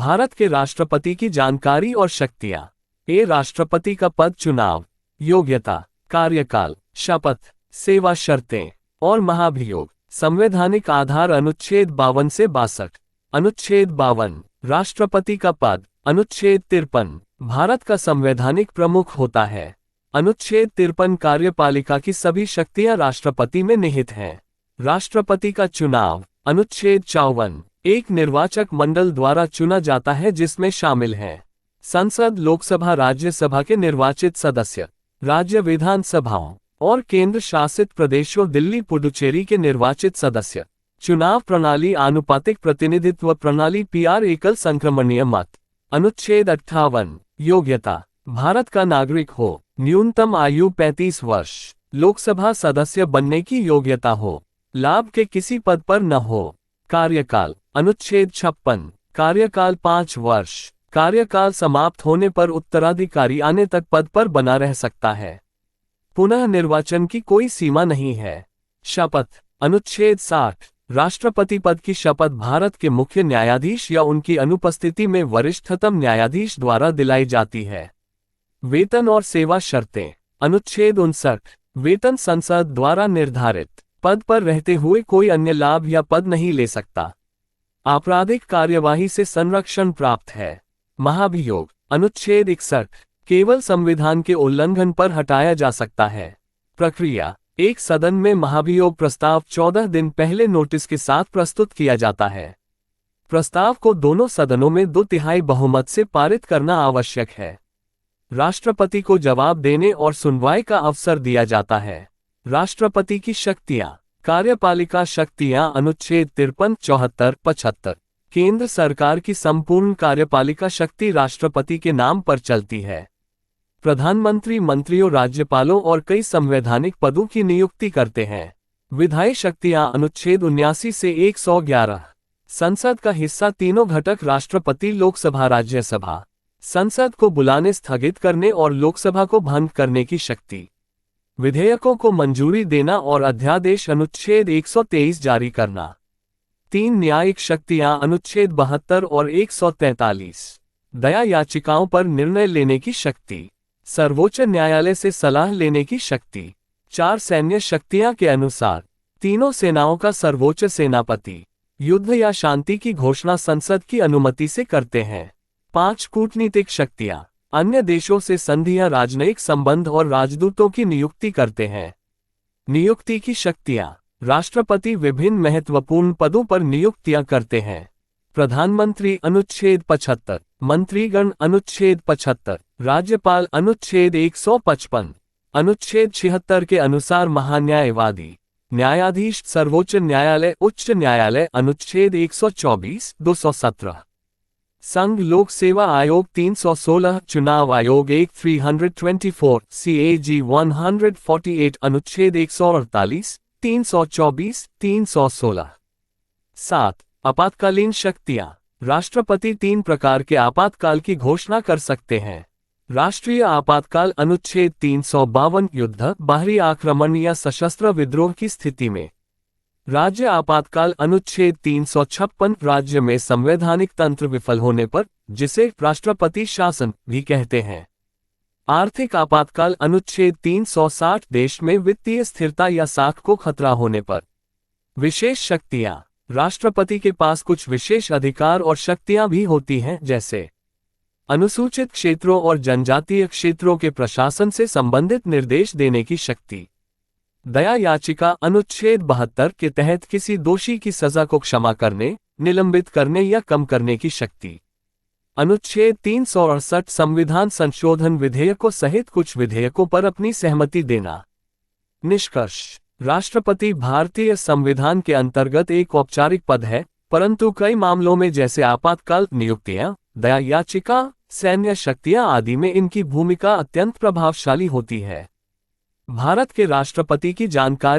भारत के राष्ट्रपति की जानकारी और शक्तियां। ए राष्ट्रपति का पद चुनाव, योग्यता, कार्यकाल, शपथ, सेवा शर्तें और महाभियोग। संवैधानिक आधार अनुच्छेद 52 से 62। अनुच्छेद 52 राष्ट्रपति का पद। अनुच्छेद 53 भारत का संवैधानिक प्रमुख होता है। अनुच्छेद 53 कार्यपालिका की सभी शक्तियां राष्ट्रपति में निहित हैं। राष्ट्रपति का चुनाव। अनुच्छेद 54 एक निर्वाचक मंडल द्वारा चुना जाता है जिसमें शामिल हैं संसद, लोकसभा, राज्यसभा के निर्वाचित सदस्य, राज्य विधानसभाओं और केंद्र शासित प्रदेशों दिल्ली, पुडुचेरी के निर्वाचित सदस्य। चुनाव प्रणाली आनुपातिक प्रतिनिधित्व प्रणाली पीआर एकल संक्रमणीय मत। अनुच्छेद 58 योग्यता, भारत का नागरिक हो, न्यूनतम आयु 35 वर्ष, लोकसभा सदस्य बनने की योग्यता हो, लाभ के किसी पद पर न हो। कार्यकाल। अनुच्छेद 56 कार्यकाल 5 वर्ष, कार्यकाल समाप्त होने पर उत्तराधिकारी आने तक पद पर बना रह सकता है। पुनः निर्वाचन की कोई सीमा नहीं है। शपथ। अनुच्छेद 60 राष्ट्रपति पद की शपथ भारत के मुख्य न्यायाधीश या उनकी अनुपस्थिति में वरिष्ठतम न्यायाधीश द्वारा दिलाई जाती है। वेतन और सेवा शर्तें। अनुच्छेद 59 वेतन संसद द्वारा निर्धारित, पद पर रहते हुए कोई अन्य लाभ या पद नहीं ले सकता। आपराधिक कार्यवाही से संरक्षण प्राप्त है। महाभियोग। अनुच्छेद 61 केवल संविधान के उल्लंघन पर हटाया जा सकता है। प्रक्रिया। एक सदन में महाभियोग प्रस्ताव 14 दिन पहले नोटिस के साथ प्रस्तुत किया जाता है। प्रस्ताव को दोनों सदनों में 2/3 बहुमत से पारित करना आवश्यक है। राष्ट्रपति को जवाब देने और सुनवाई का अवसर दिया जाता है। राष्ट्रपति की शक्तियां। कार्यपालिका शक्तियां। अनुच्छेद 53, 74, 75 केंद्र सरकार की संपूर्ण कार्यपालिका शक्ति राष्ट्रपति के नाम पर चलती है। प्रधानमंत्री मंत्रियों, राज्यपालों और कई संवैधानिक पदों की नियुक्ति करते हैं। विधायी शक्तियां। अनुच्छेद 79 से 111 संसद का हिस्सा तीनों घटक राष्ट्रपति, लोकसभा, राज्यसभा। संसद को बुलाने, स्थगित करने और लोकसभा को भंग करने की शक्ति। विधेयकों को मंजूरी देना और अध्यादेश। अनुच्छेद 123 जारी करना। 3 न्यायिक शक्तियां। अनुच्छेद 72 और 143 दया याचिकाओं पर निर्णय लेने की शक्ति, सर्वोच्च न्यायालय से सलाह लेने की शक्ति। 4 सैन्य शक्तियां के अनुसार तीनों सेनाओं का सर्वोच्च सेनापति युद्ध या शांति की घोषणा संसद की अनुमति से करते हैं। 5 कूटनीतिक शक्तियां। अन्य देशों से संधियां, राजनयिक संबंध और राजदूतों की नियुक्ति करते हैं। नियुक्ति की शक्तियां। राष्ट्रपति विभिन्न महत्वपूर्ण पदों पर नियुक्तियां करते हैं। प्रधानमंत्री। अनुच्छेद 75 मंत्रीगण। अनुच्छेद 75 राज्यपाल। अनुच्छेद 155 अनुच्छेद 76 के अनुसार महान्यायवादी, न्यायाधीश, सर्वोच्च न्यायालय, उच्च न्यायालय। अनुच्छेद 124, 217 संघ लोक सेवा आयोग 316, चुनाव आयोग 324, CAG 148। अनुच्छेद 148, 324, 316। 7 आपातकालीन शक्तियां। राष्ट्रपति 3 प्रकार के आपातकाल की घोषणा कर सकते हैं। राष्ट्रीय आपातकाल। अनुच्छेद 352 युद्ध, बाहरी आक्रमण या सशस्त्र विद्रोह की स्थिति में। राज्य आपातकाल। अनुच्छेद 356 राज्य में संवैधानिक तंत्र विफल होने पर, जिसे राष्ट्रपति शासन भी कहते हैं। आर्थिक आपातकाल। अनुच्छेद 360 देश में वित्तीय स्थिरता या साख को खतरा होने पर। विशेष शक्तियां। राष्ट्रपति के पास कुछ विशेष अधिकार और शक्तियां भी होती हैं, जैसे अनुसूचित क्षेत्रों और जनजातीय क्षेत्रों के प्रशासन से संबंधित निर्देश देने की शक्ति। दया याचिका। अनुच्छेद 72 के तहत किसी दोषी की सजा को क्षमा करने, निलंबित करने या कम करने की शक्ति। अनुच्छेद 368 संविधान संशोधन विधेयकों सहित कुछ विधेयकों पर अपनी सहमति देना। निष्कर्ष। राष्ट्रपति भारतीय संविधान के अंतर्गत एक औपचारिक पद है, परंतु कई मामलों में जैसे आपातकाल, नियुक्तियां, दया याचिका, सैन्य शक्तियां आदि में इनकी भूमिका अत्यंत प्रभावशाली होती है। भारत के राष्ट्रपति की जानकारी